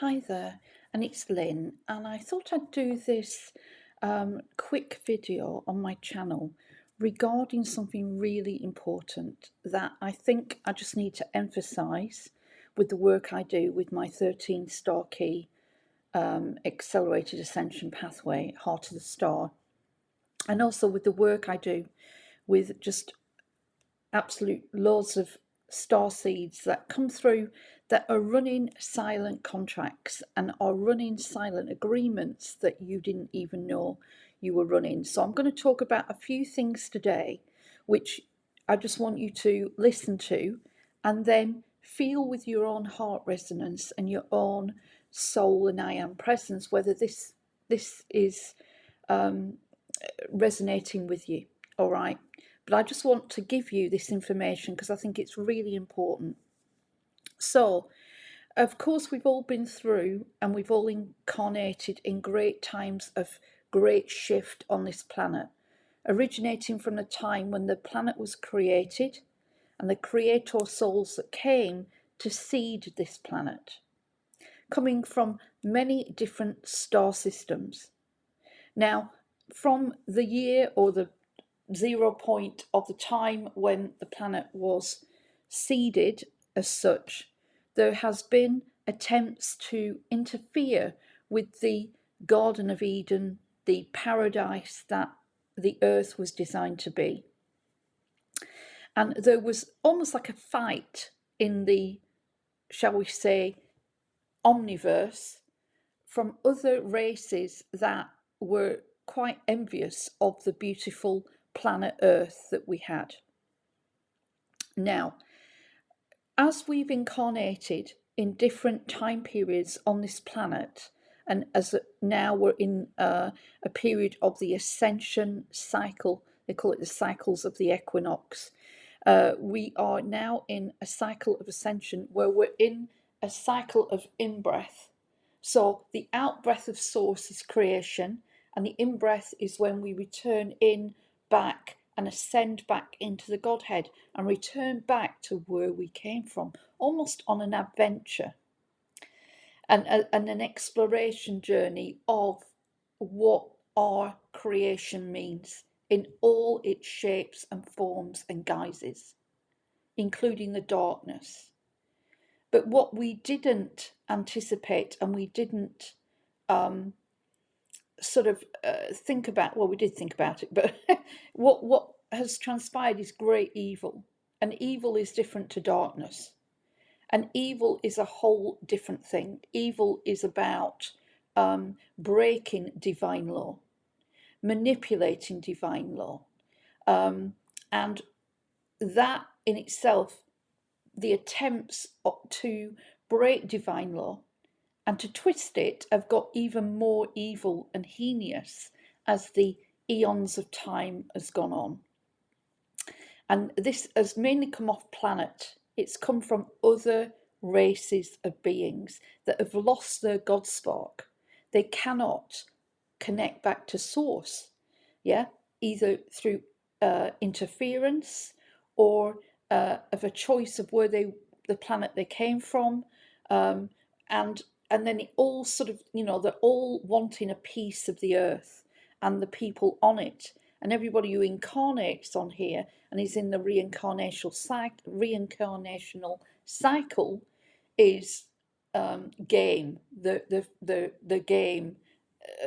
Hi there, and it's Lynn, and I thought I'd do this quick video on my channel regarding something really important that I think I just need to emphasize with the work I do with my 13 star key accelerated ascension pathway, Heart of the Star, and also with the work I do with just absolute loads of star seeds that come through that are running silent contracts and are running silent agreements that you didn't even know you were running. So I'm going to talk about a few things today which I just want you to listen to and then feel with your own heart resonance and your own soul and I am presence whether this is resonating with you. All right. But I just want to give you this information because I think it's really important. So, of course, we've all been through and we've all incarnated in great times of great shift on this planet, originating from the time when the planet was created and the creator souls that came to seed this planet, coming from many different star systems. Now, from the year or the 0 point of the time when the planet was seeded as such, there has been attempts to interfere with the Garden of Eden, the paradise that the earth was designed to be. And there was almost like a fight in the, shall we say, omniverse from other races that were quite envious of the beautiful planet Earth that we had. Now, as we've incarnated in different time periods on this planet, and as now we're in a period of the ascension cycle, they call it the cycles of the equinox. We are now in a cycle of ascension where we're in a cycle of in-breath. So the out-breath of source is creation, and the in-breath is when we return in back and ascend back into the Godhead and return back to where we came from, almost on an adventure and an exploration journey of what our creation means in all its shapes and forms and guises, including the darkness. But what we didn't anticipate and we didn't think about, well, we did think about it, but what has transpired is great evil. And evil is different to darkness. And evil is a whole different thing. Evil is about breaking divine law, manipulating divine law. And that in itself, the attempts to break divine law and to twist it have got even more evil and heinous as the eons of time has gone on. And this has mainly come off planet. It's come from other races of beings that have lost their God spark. They cannot connect back to source, yeah, either through interference or of a choice of where the planet they came from, and then it all sort of, they're all wanting a piece of the earth and the people on it, and everybody who incarnates on here and is in the reincarnational cycle is game the game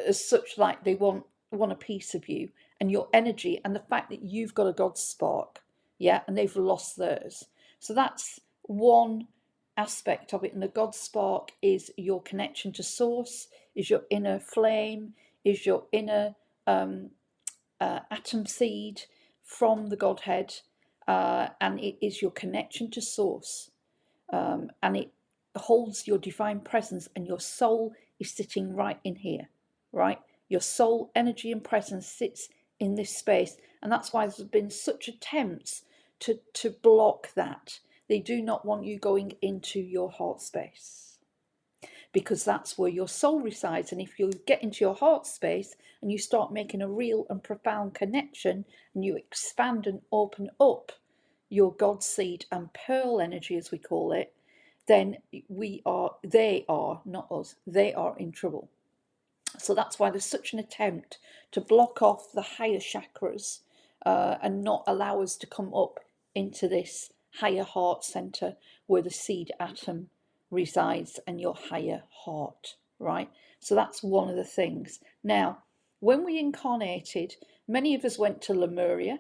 as such, like they want a piece of you and your energy and the fact that you've got a God spark, yeah, and they've lost theirs. So that's one aspect of it. And the God spark is your connection to source, is your inner flame, is your inner atom seed from the Godhead, and it is your connection to source, and it holds your divine presence, and your soul is sitting right in here, right? Your soul energy and presence sits in this space, and that's why there's been such attempts to block that. They do not want you going into your heart space, because that's where your soul resides. And if you get into your heart space and you start making a real and profound connection and you expand and open up your God seed and pearl energy, as we call it, then they are, not us, they are in trouble. So that's why there's such an attempt to block off the higher chakras and not allow us to come up into this higher heart center where the seed atom resides and your higher heart, right? So that's one of the things. Now, when we incarnated, many of us went to Lemuria,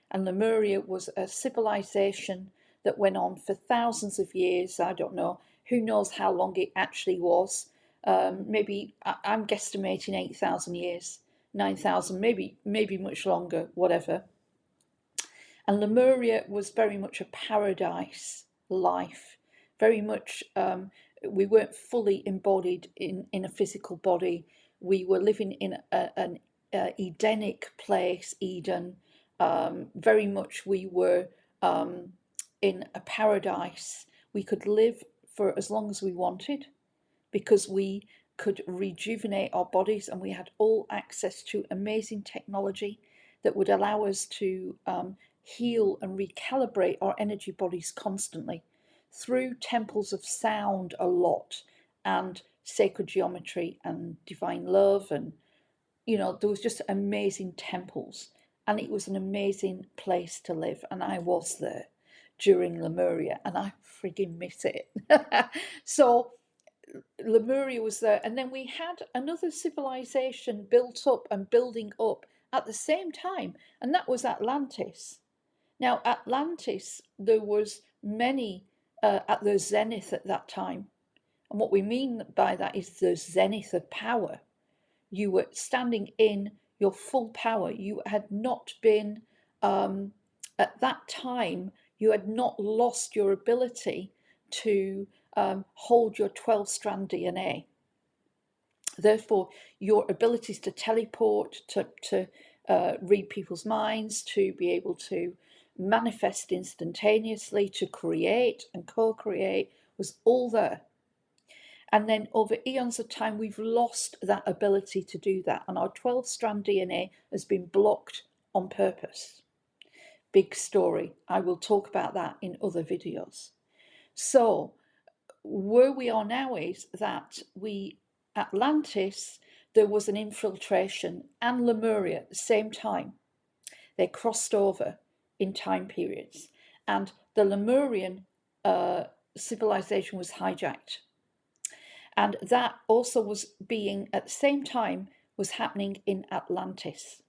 and Lemuria was a civilization that went on for thousands of years. I don't know, who knows how long it actually was. Maybe I'm guesstimating 8,000 years, 9,000, maybe much longer, whatever. And Lemuria was very much a paradise life, very much. We weren't fully embodied in a physical body. We were living in an Edenic place, Eden. Very much we were in a paradise. We could live for as long as we wanted because we could rejuvenate our bodies, and we had all access to amazing technology that would allow us to heal and recalibrate our energy bodies constantly through temples of sound a lot, and sacred geometry and divine love. And there was just amazing temples, and it was an amazing place to live, and I was there during Lemuria and I frigging miss it. So Lemuria was there, and then we had another civilization built up and building up at the same time, and that was Atlantis. Now, Atlantis, there was many at the zenith at that time, and what we mean by that is the zenith of power. You were standing in your full power. You had not been at that time. You had not lost your ability to hold your 12-strand DNA. Therefore, your abilities to teleport, to read people's minds, to be able to manifest instantaneously, to create and co-create was all there. And then over eons of time, we've lost that ability to do that. And our 12-strand DNA has been blocked on purpose. Big story. I will talk about that in other videos. So where we are now is that Atlantis, there was an infiltration, and Lemuria at the same time. They crossed over in time periods, and the Lemurian civilization was hijacked. And that also was being, at the same time, was happening in Atlantis.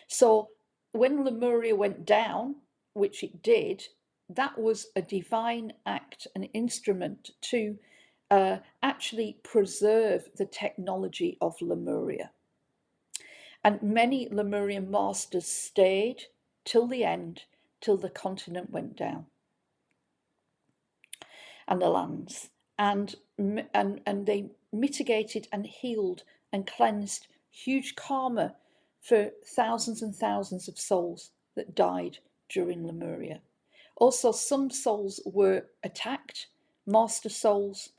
So when Lemuria went down, which it did, that was a divine act, an instrument to actually preserve the technology of Lemuria. And many Lemurian masters stayed till the end, till the continent went down, and the lands. And they mitigated and healed and cleansed huge karma for thousands and thousands of souls that died during Lemuria. Also, some souls were attacked, master souls,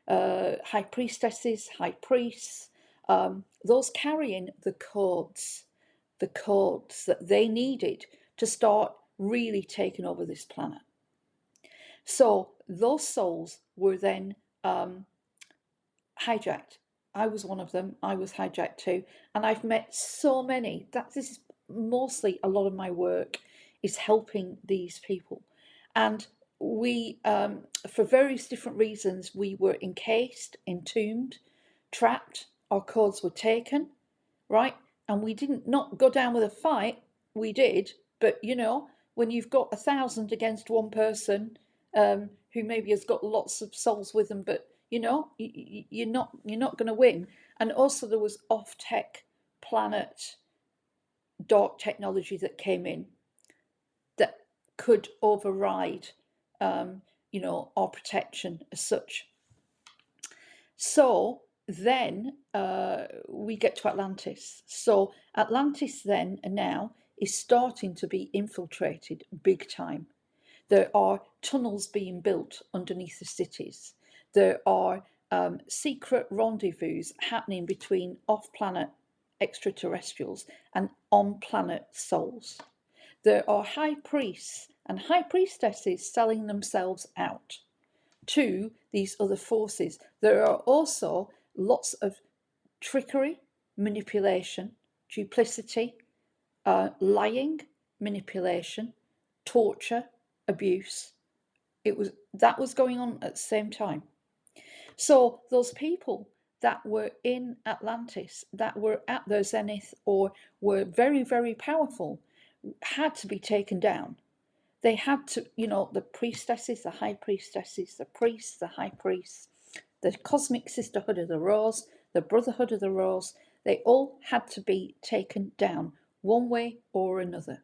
high priestesses, high priests, those carrying the codes that they needed to start really taking over this planet. So those souls were then hijacked. I was one of them. I was hijacked too. And I've met so many. This is mostly a lot of my work is helping these people. And we, for various different reasons, we were encased, entombed, trapped. Our codes were taken, right? And we didn't not go down with a fight. We did, but when you've got 1,000 against one person, who maybe has got lots of souls with them, but you're not going to win. And also there was off-tech planet dark technology that came in that could override our protection as such. So then we get to Atlantis. So Atlantis then and now is starting to be infiltrated big time. There are tunnels being built underneath the cities. There are secret rendezvous happening between off-planet extraterrestrials and on-planet souls. There are high priests and high priestesses selling themselves out, to these other forces. There are also lots of trickery, manipulation, duplicity, lying, manipulation, torture, abuse. That was going on at the same time. So those people that were in Atlantis, that were at their zenith or were very, very powerful, had to be taken down. They had to, the priestesses, the high priestesses, the priests, the high priests, the cosmic sisterhood of the Rose, the brotherhood of the Rose, they all had to be taken down one way or another.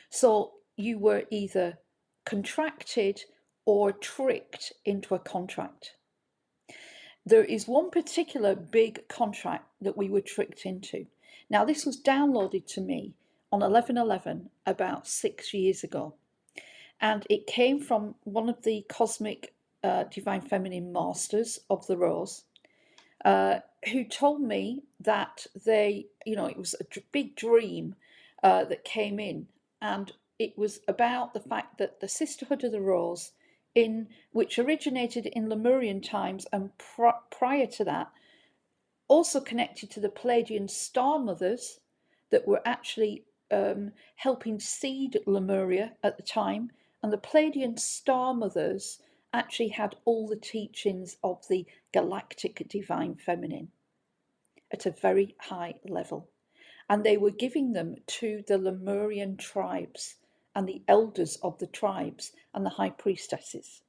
So you were either contracted or tricked into a contract. There is one particular big contract that we were tricked into. Now, this was downloaded to me on 11/11 about 6 years ago. And it came from one of the cosmic divine feminine masters of the Rose, who told me that it was a big dream that came in, and it was about the fact that the Sisterhood of the Rose, which originated in Lemurian times and prior to that, also connected to the Pleiadian star mothers that were actually helping seed Lemuria at the time. And the Pleiadian star mothers actually had all the teachings of the galactic divine feminine at a very high level. And they were giving them to the Lemurian tribes and the elders of the tribes and the high priestesses.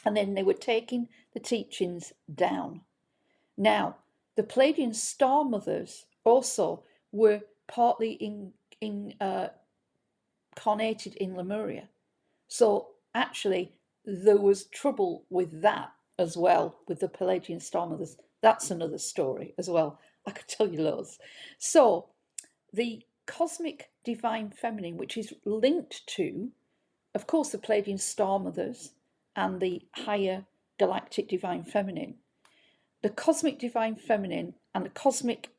And then they were taking the teachings down. Now, the Pleiadian star mothers also were partly incarnated in Lemuria. So actually, there was trouble with that as well, with the Pleiadian star mothers. That's another story as well. I could tell you loads. So the cosmic divine feminine, which is linked to, of course, the Pleiadian star mothers and the higher galactic divine feminine, the cosmic divine feminine and the cosmic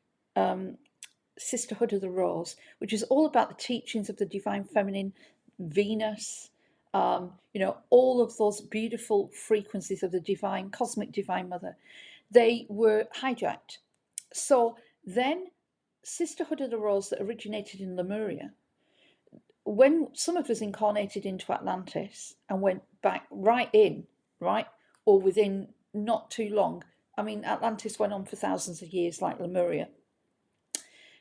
sisterhood of the Rose, which is all about the teachings of the divine feminine, Venus, all of those beautiful frequencies of the divine, cosmic divine mother, they were hijacked. So then, Sisterhood of the Rose that originated in Lemuria, when some of us incarnated into Atlantis and went back or within not too long. I mean, Atlantis went on for thousands of years, like Lemuria.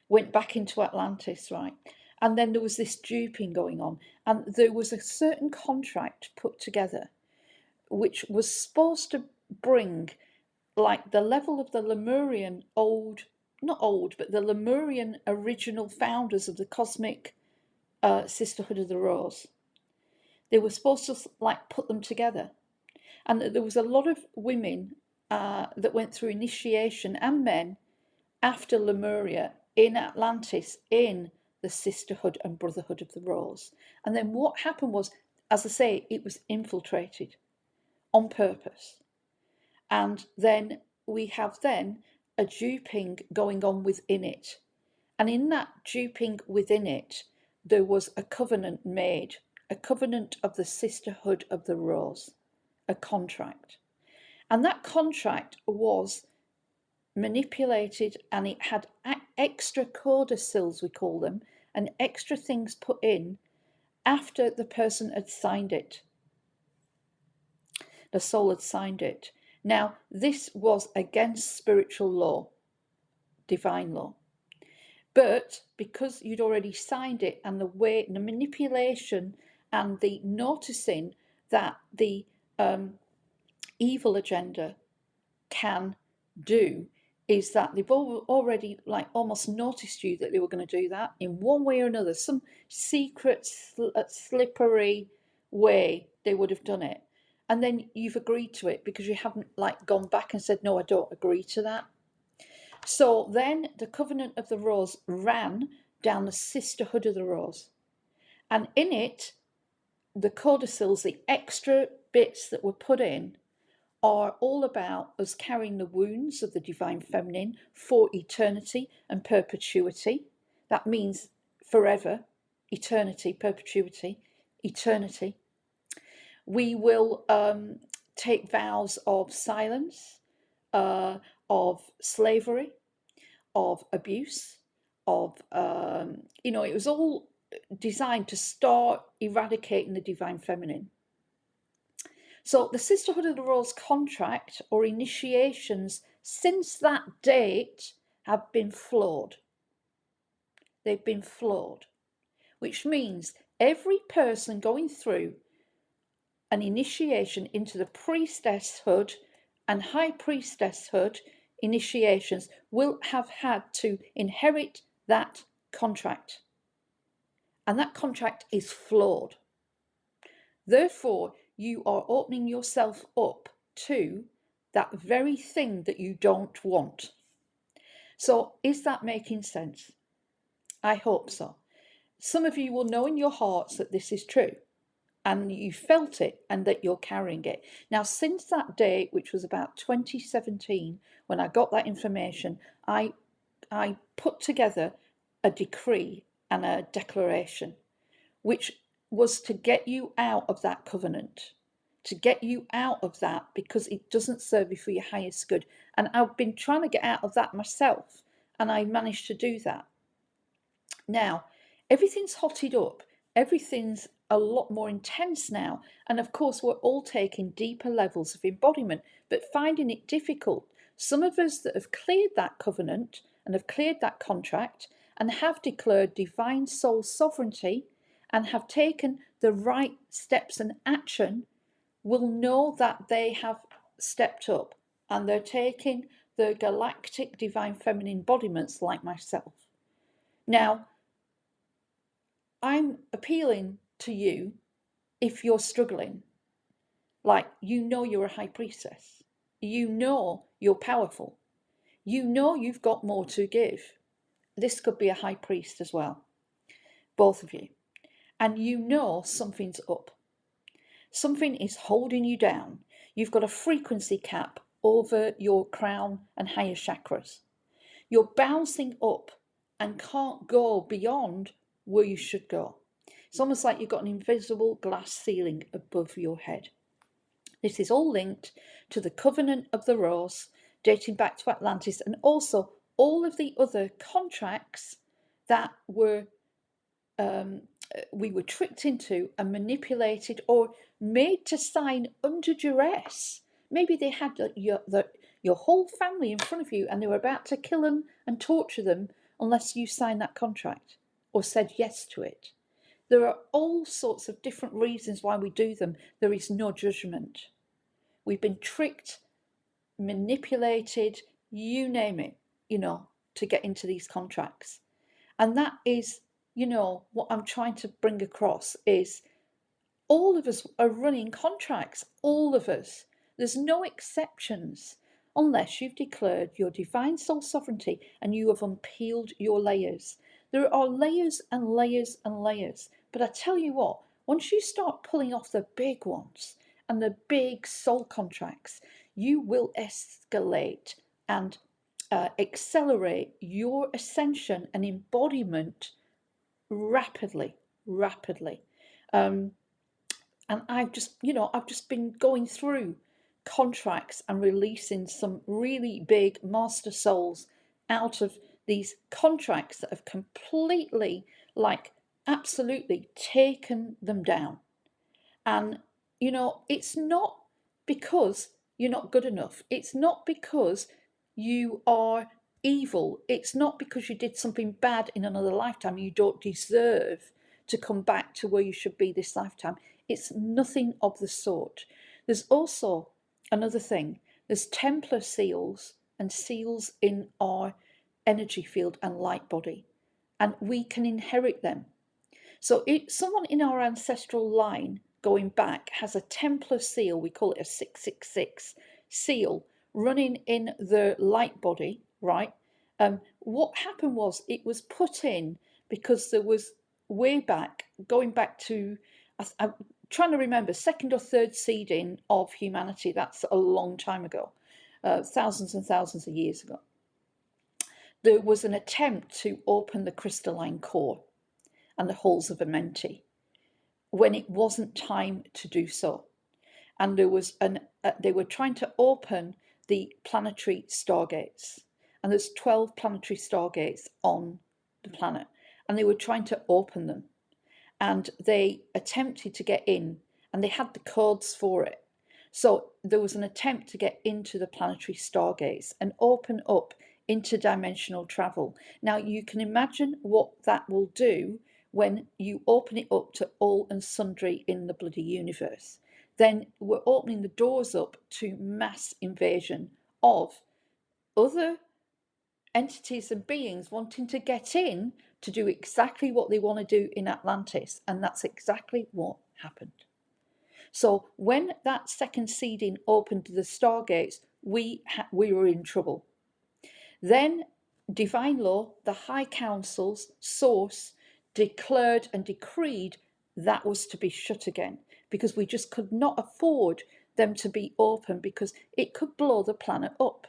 Went back into Atlantis, right? And then there was this duping going on. And there was a certain contract put together, which was supposed to bring, like, the level of the Lemurian but the Lemurian original founders of the cosmic Sisterhood of the Rose. They were supposed to, like, put them together. And there was a lot of women that went through initiation, and men, after Lemuria in Atlantis, in the Sisterhood and Brotherhood of the Rose. And then what happened was, as I say, it was infiltrated on purpose. And then we have a duping going on within it. And in that duping within it, there was a covenant made, a covenant of the Sisterhood of the Rose, a contract. And that contract was manipulated, and it had extra codicils, we call them, and extra things put in after the person had signed it. The soul had signed it. Now, this was against spiritual law, divine law. But because you'd already signed it, and the manipulation and the noticing that the evil agenda can do is that they've already, like, almost noticed you that they were going to do that in one way or another, some secret, slippery way they would have done it. And then you've agreed to it because you haven't, like, gone back and said, no, I don't agree to that. So then the Covenant of the Rose ran down the Sisterhood of the Rose. And in it, the codicils, the extra bits that were put in, are all about us carrying the wounds of the divine feminine for eternity and perpetuity. That means forever, eternity, perpetuity, eternity. We will take vows of silence, uh, of slavery, of abuse, of, it was all designed to start eradicating the divine feminine. So the Sisterhood of the Rose contract or initiations since that date have been flawed. They've been flawed, which means every person going through an initiation into the priestesshood and high priestesshood initiations will have had to inherit that contract. And that contract is flawed. Therefore, you are opening yourself up to that very thing that you don't want. So, is that making sense? I hope so. Some of you will know in your hearts that this is true and you felt it and that you're carrying it. Now, since that date, which was about 2017, when I got that information, I put together a decree and a declaration, which was to get you out of that covenant, to get you out of that because it doesn't serve you for your highest good. And I've been trying to get out of that myself, and I managed to do that. Now, everything's hotted up, everything's a lot more intense now. And of course, we're all taking deeper levels of embodiment, but finding it difficult. Some of us that have cleared that covenant and have cleared that contract and have declared divine soul sovereignty and have taken the right steps and action will know that they have stepped up and they're taking the galactic divine feminine embodiments like myself. Now, I'm appealing to you if you're struggling. Like, you're a high priestess. You're powerful. You've got more to give. This could be a high priest as well. Both of you. And something's up. Something is holding you down. You've got a frequency cap over your crown and higher chakras. You're bouncing up and can't go beyond where you should go. It's almost like you've got an invisible glass ceiling above your head. This is all linked to the Covenant of the Rose, dating back to Atlantis, and also all of the other contracts that we were tricked into and manipulated or made to sign under duress. Maybe they had your whole family in front of you and they were about to kill them and torture them unless you signed that contract or said yes to it. There are all sorts of different reasons why we do them. There is no judgment. We've been tricked, manipulated, you name it, to get into these contracts. And that is, what I'm trying to bring across is all of us are running contracts, all of us. There's no exceptions unless you've declared your divine soul sovereignty and you have unpeeled your layers. There are layers and layers and layers. But I tell you what, once you start pulling off the big ones and the big soul contracts, you will escalate and accelerate your ascension and embodiment rapidly. And I've just been going through contracts and releasing some really big master souls out of these contracts that have completely, absolutely taken them down. And, it's not because you're not good enough. It's not because you are evil. It's not because you did something bad in another lifetime. You don't deserve to come back to where you should be this lifetime. It's nothing of the sort. There's also another thing. There's Templar seals and seals in our energy field and light body, and we can inherit them. So if someone in our ancestral line going back has a Templar seal, we call it a 666 seal, running in the light body, right? What happened was it was put in because there was way back, going back to, I'm trying to remember, second or third seeding of humanity. That's a long time ago, thousands and thousands of years ago. There was an attempt to open the crystalline core and the halls of Amenti when it wasn't time to do so. and they were trying to open the planetary stargates, and there's 12 planetary stargates on the planet, and they were trying to open them, and they attempted to get in, and they had the codes for it. So there was an attempt to get into the planetary stargates and open up interdimensional travel. Now you can imagine what that will do when you open it up to all and sundry in the bloody universe. Then we're opening the doors up to mass invasion of other entities and beings wanting to get in to do exactly what they want to do in Atlantis. And that's exactly what happened. So when that second seeding opened the stargates, we were in trouble. Then divine law, the high council's source, declared and decreed that was to be shut again, because we just could not afford them to be open, because it could blow the planet up.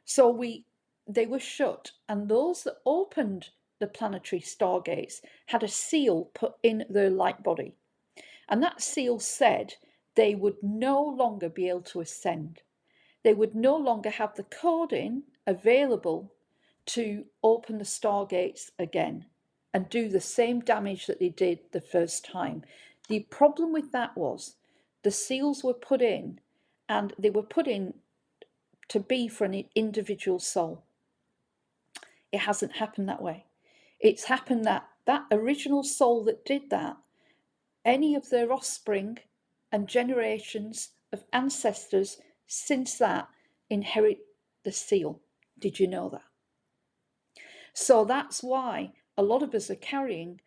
So they were shut, and those that opened the planetary stargates had a seal put in their light body, and that seal said they would no longer be able to ascend. They would no longer have the coding available to open the stargates again and do the same damage that they did the first time. The problem with that was the seals were put in, and they were put in to be for an individual soul. It hasn't happened that way. It's happened that that original soul that did that, any of their offspring and generations of ancestors since that inherit the seal. Did you know that? So that's why a lot of us are carrying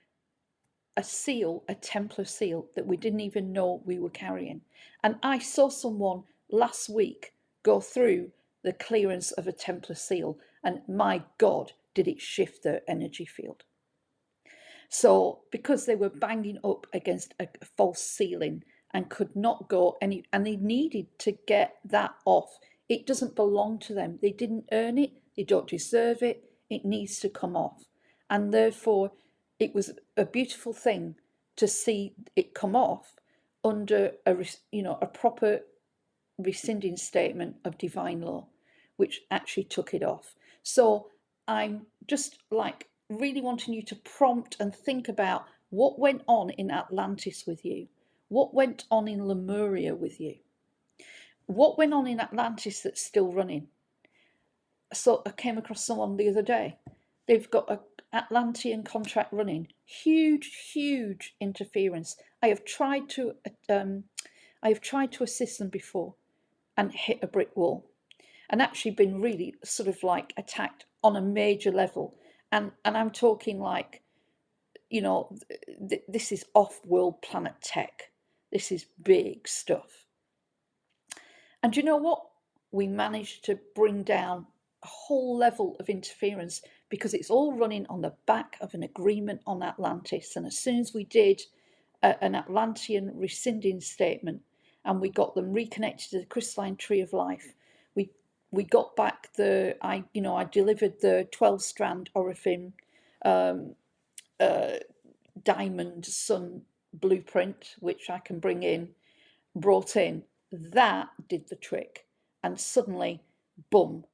a seal, a Templar seal, that we didn't even know we were carrying. And I saw someone last week go through the clearance of a Templar seal, and my God, did it shift their energy field. So because they were banging up against a false ceiling and could not go any, and they needed to get that off. It doesn't belong to them. They didn't earn it. They don't deserve it. It needs to come off. And therefore, it was a beautiful thing to see it come off under a proper rescinding statement of divine law, which actually took it off. So I'm just like really wanting you to prompt and think about what went on in Atlantis with you, what went on in Lemuria with you, what went on in Atlantis that's still running. So I came across someone the other day. They've got an Atlantean contract running. Huge interference. I have tried to assist them before and hit a brick wall, and actually been really sort of like attacked on a major level. And I'm talking like, this is off-world planet tech. This is big stuff. And you know what? We managed to bring down a whole level of interference because it's all running on the back of an agreement on Atlantis. And as soon as we did an Atlantean rescinding statement, and we got them reconnected to the crystalline tree of life, we got back I delivered the 12-strand Orifin diamond sun blueprint, which I can brought in. That did the trick. And suddenly, boom,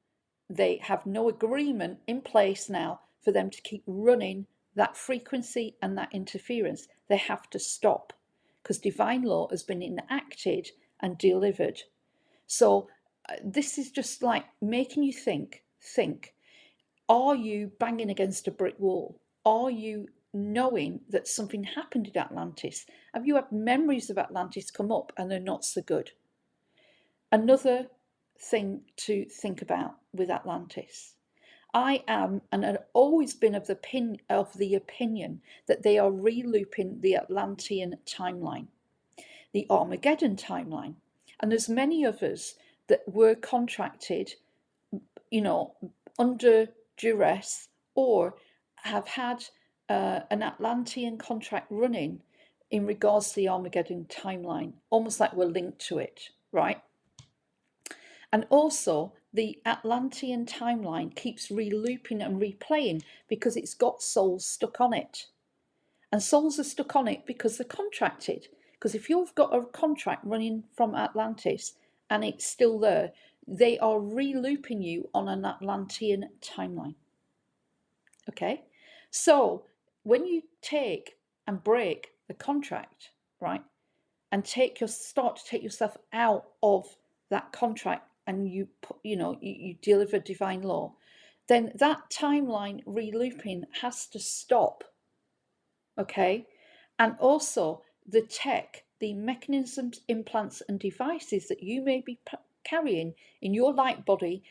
they have no agreement in place now for them to keep running that frequency and that interference. They have to stop because divine law has been enacted and delivered. So this is just like making you think, are you banging against a brick wall? Are you knowing that something happened in Atlantis? Have you had memories of Atlantis come up and they're not so good? Another thing to think about with Atlantis. I am and have always been of the opinion that they are re-looping the Atlantean timeline, the Armageddon timeline. And there's many of us that were contracted, under duress, or have had an Atlantean contract running in regards to the Armageddon timeline, almost like we're linked to it, right? And also, the Atlantean timeline keeps re-looping and replaying because it's got souls stuck on it. And souls are stuck on it because they're contracted, Because if you've got a contract running from Atlantis and it's still there, they are re-looping you on an Atlantean timeline. Okay, so when you take and break the contract, right, and start to take yourself out of that contract, and you put, you deliver divine law, then that timeline re-looping has to stop. Okay, and also the tech, the mechanisms, implants, and devices that you may be carrying in your light body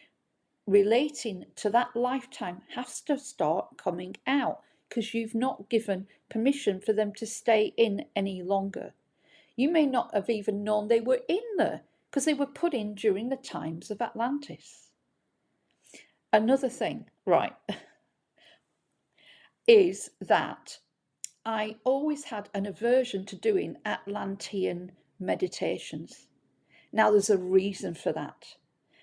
relating to that lifetime has to start coming out, because you've not given permission for them to stay in any longer. You may not have even known they were in there, because they were put in during the times of Atlantis. Another thing, right, is that I always had an aversion to doing Atlantean meditations. Now, there's a reason for that.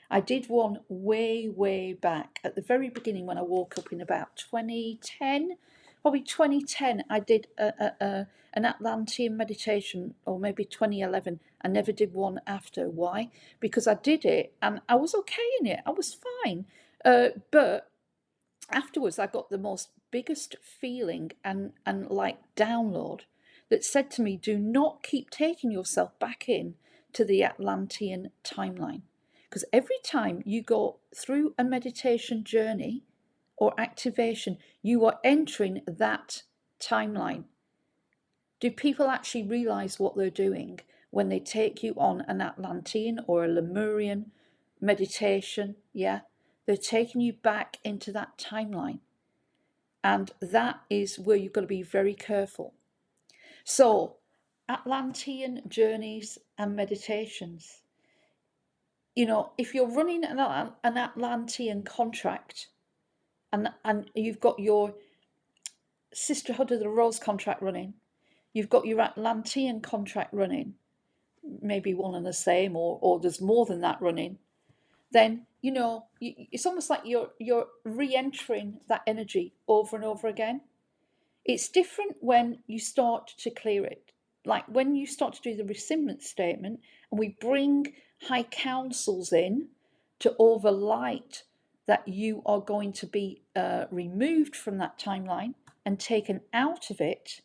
I did one way back at the very beginning when I woke up in about 2010. Probably 2010, I did an Atlantean meditation, or maybe 2011. I never did one after. Why? Because I did it and I was okay in it. I was fine. But afterwards, I got the most biggest feeling and like download that said to me, do not keep taking yourself back in to the Atlantean timeline. Because every time you go through a meditation journey or activation, you are entering that timeline. Do people actually realize what they're doing when they take you on an Atlantean or a Lemurian meditation? Yeah, they're taking you back into that timeline. And that is where you've got to be very careful. So, Atlantean journeys and meditations. If you're running an Atlantean contract and you've got your Sisterhood of the Rose contract running, you've got your Atlantean contract running, maybe one and the same, or there's more than that running, then it's almost like you're re-entering that energy over and over again. It's different when you start to clear it. Like when you start to do the rescindment statement and we bring high councils in to overlight that you are going to be removed from that timeline and taken out of it,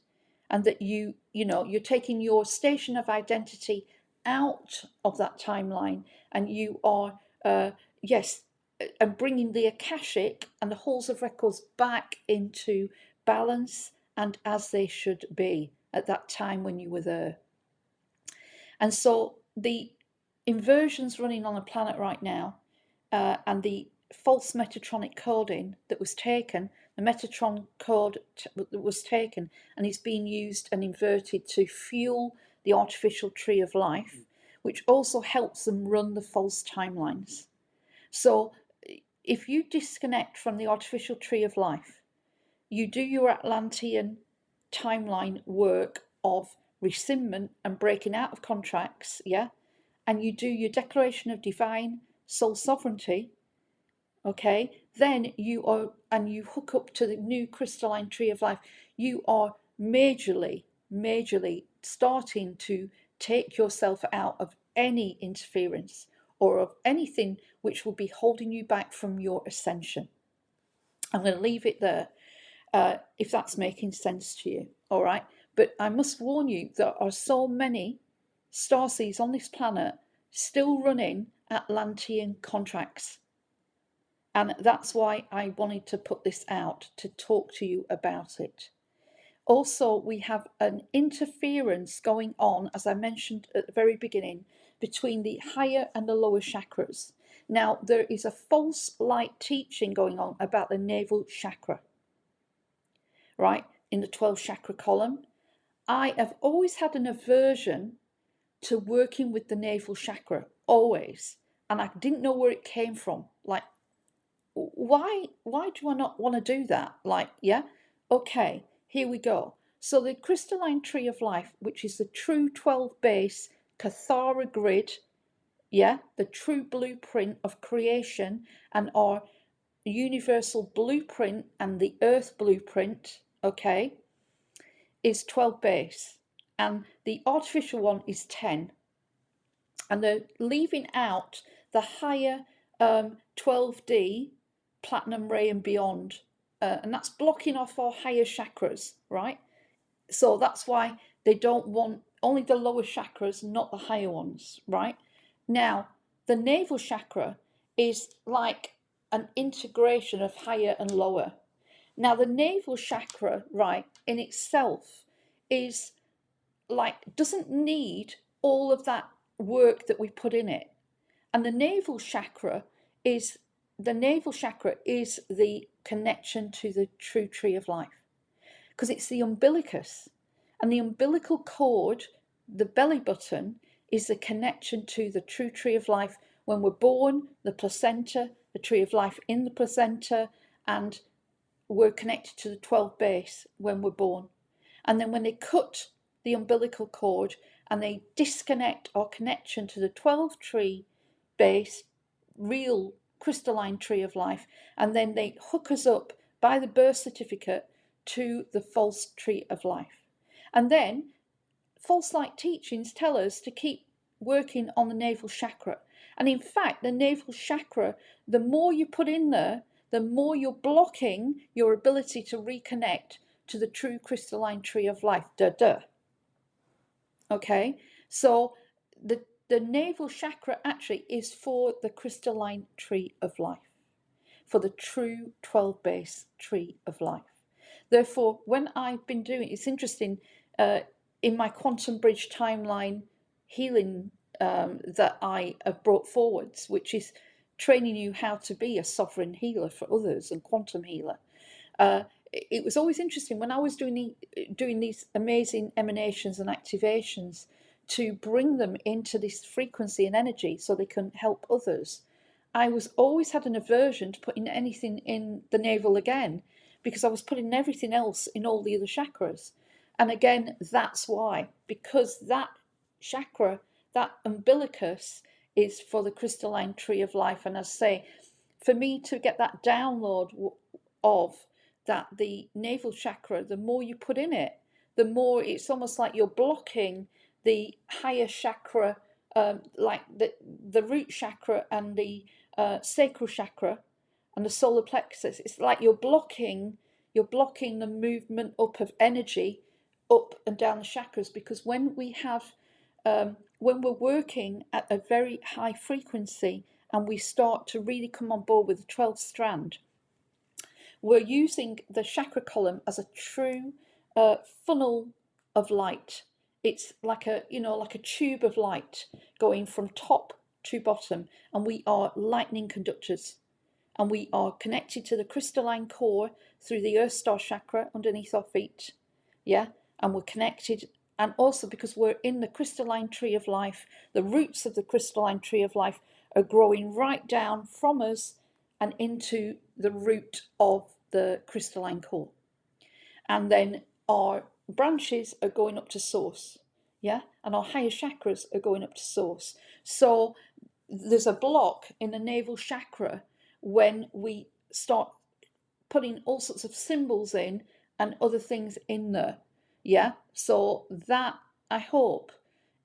and that you're taking your station of identity out of that timeline, and you are and bringing the Akashic and the halls of records back into balance and as they should be at that time when you were there. And so the inversions running on the planet right now, and the false Metatronic coding that was taken, the Metatron code that was taken and is being used and inverted to fuel the artificial tree of life, which also helps them run the false timelines. So if you disconnect from the artificial tree of life, you do your Atlantean timeline work of rescindment and breaking out of contracts, yeah, and you do your declaration of divine soul sovereignty, okay, then you hook up to the new crystalline tree of life, you are majorly starting to take yourself out of any interference or of anything which will be holding you back from your ascension. I'm going to leave it there, if that's making sense to you, all right? But I must warn you, there are so many starseeds on this planet still running Atlantean contracts. And that's why I wanted to put this out, to talk to you about it. Also, we have an interference going on, as I mentioned at the very beginning, between the higher and the lower chakras. Now, there is a false light teaching going on about the navel chakra, right, in the 12 chakra column. I have always had an aversion to working with the navel chakra, always. And I didn't know where it came from. Like, why do I not want to do that? Like, yeah, okay, here we go. So the crystalline tree of life, which is the true 12 base Kathara grid, yeah, the true blueprint of creation and our universal blueprint and the earth blueprint, okay, is 12 base. and the artificial one is 10. And they're leaving out the higher 12D, platinum ray and beyond. And that's blocking off our higher chakras, right? So that's why they don't want only the lower chakras, not the higher ones, right? Now, the navel chakra is like an integration of higher and lower. Now, the navel chakra, right, in itself is like, doesn't need all of that work that we put in it. And the navel chakra is the connection to the true tree of life, because it's the umbilicus, and the umbilical cord, the belly button, is the connection to the true tree of life. When we're born, the placenta, the tree of life in the placenta, and we're connected to the 12 base when we're born. And then when they cut the umbilical cord and they disconnect our connection to the 12 tree base, real crystalline tree of life, and then they hook us up by the birth certificate to the false tree of life. And then false light teachings tell us to keep working on the navel chakra. And in fact, the navel chakra, the more you put in there, the more you're blocking your ability to reconnect to the true crystalline tree of life. Okay, so the navel chakra actually is for the crystalline tree of life, for the true 12 base tree of life. Therefore, when I've been doing, it's interesting, in my quantum bridge timeline healing that I have brought forwards, which is training you how to be a sovereign healer for others and quantum healer. It was always interesting when I was doing these amazing emanations and activations to bring them into this frequency and energy so they can help others. I was always had an aversion to putting anything in the navel again, because I was putting everything else in all the other chakras. And again, that's why, because that chakra, that umbilicus, is for the crystalline tree of life. And as I say, for me to get that download of that, the navel chakra, the more you put in it, the more it's almost like you're blocking the higher chakra, like the root chakra and the sacral chakra and the solar plexus. It's like you're blocking the movement up of energy up and down the chakras, because when we're working at a very high frequency and we start to really come on board with the 12th strand, we're using the chakra column as a true funnel of light. It's like a tube of light going from top to bottom, and we are lightning conductors, and we are connected to the crystalline core through the earth star chakra underneath our feet. Yeah, and we're connected, and also because we're in the crystalline tree of life, the roots of the crystalline tree of life are growing right down from us and into the root of the crystalline core. And then our branches are going up to source. Yeah, and our higher chakras are going up to source. So there's a block in the navel chakra when we start putting all sorts of symbols in and other things in there. Yeah, so that, I hope,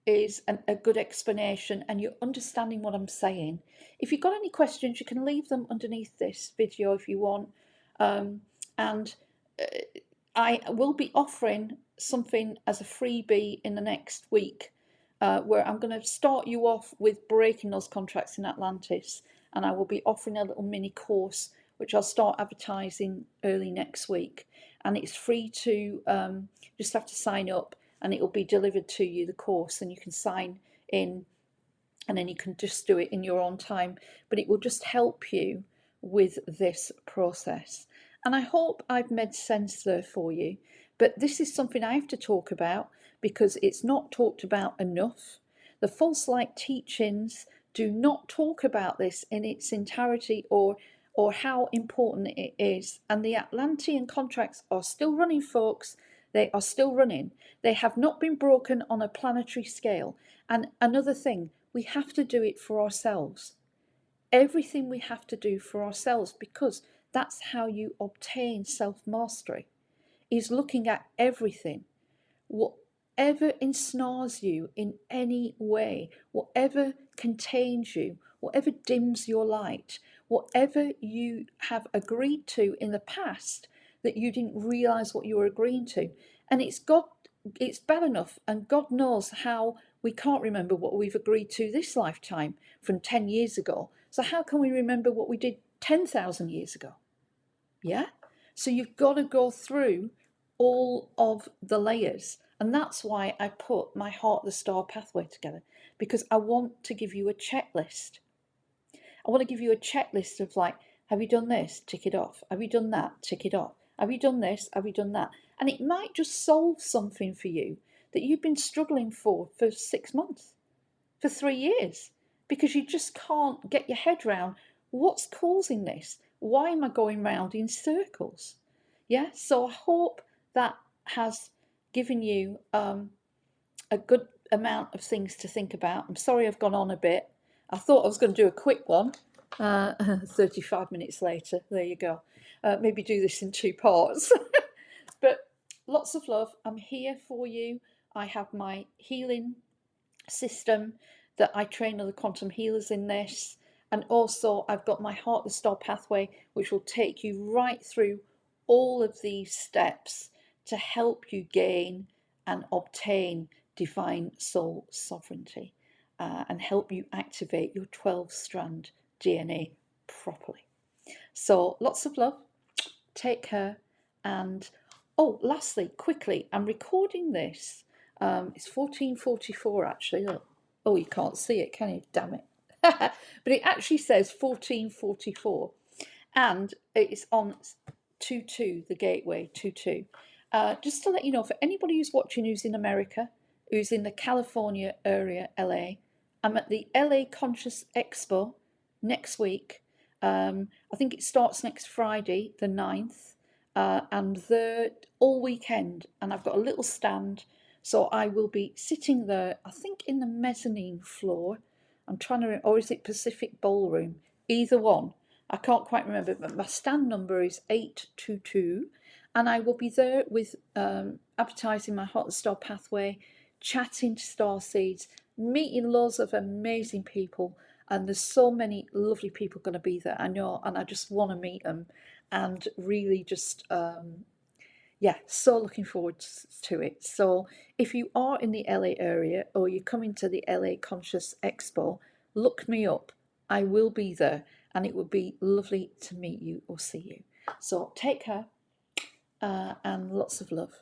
is a good explanation and you're understanding what I'm saying. If you've got any questions, you can leave them underneath this video if you want. And I will be offering something as a freebie in the next week, where I'm going to start you off with breaking those contracts in Atlantis, and I will be offering a little mini course which I'll start advertising early next week, and it's free to just have to sign up, and it will be delivered to you, the course, and you can sign in and then you can just do it in your own time, but it will just help you with this process. And I hope I've made sense there for you, but this is something I have to talk about because it's not talked about enough. The false light teachings do not talk about this in its entirety or how important it is. And the Atlantean contracts are still running, folks. They are still running. They have not been broken on a planetary scale. And another thing, we have to do it for ourselves. Everything we have to do for ourselves, because that's how you obtain self-mastery, is looking at everything. whatever ensnares you in any way, whatever contains you, whatever dims your light, whatever you have agreed to in the past that you didn't realize what you were agreeing to. And it's bad enough, and God knows how we can't remember what we've agreed to this lifetime from 10 years ago. So how can we remember what we did 10,000 years ago? Yeah? So you've got to go through all of the layers. And that's why I put my Heart of the Star pathway together, because I want to give you a checklist. I want to give you a checklist of like, have you done this? Tick it off. Have you done that? Tick it off. Have you done this? Have you done that? And it might just solve something for you that you've been struggling for 6 months, for 3 years, because you just can't get your head around what's causing this. Why am I going round in circles? Yeah, so I hope that has given you a good amount of things to think about. I'm sorry I've gone on a bit. I thought I was going to do a quick one. 35 minutes later, there you go. Maybe do this in 2 parts. But lots of love. I'm here for you. I have my healing system that I train other quantum healers in this. And also I've got my Heart of the Star pathway, which will take you right through all of these steps to help you gain and obtain divine soul sovereignty, and help you activate your 12-strand DNA properly. So lots of love. Take care. And oh, lastly, quickly, I'm recording this. It's 14:44 actually. Oh, you can't see it, can you? Damn it. But it actually says 14:44, and it's on 22, the gateway 22. Just to let you know, for anybody who's watching who's in America, who's in the California area, LA, I'm at the LA Conscious Expo next week. I think it starts next Friday, the 9th, and the all weekend. And I've got a little stand, so I will be sitting there, I think in the mezzanine floor. I'm trying to, or is it Pacific Ballroom? Either one. I can't quite remember, but my stand number is 822. And I will be there with advertising my Heart of the Star pathway, chatting to starseeds, meeting loads of amazing people. And there's so many lovely people going to be there, I know, and I just want to meet them and really just yeah, so looking forward to it. So if you are in the LA area or you're coming to the LA Conscious Expo, look me up. I will be there, and it would be lovely to meet you or see you. So take care, and lots of love.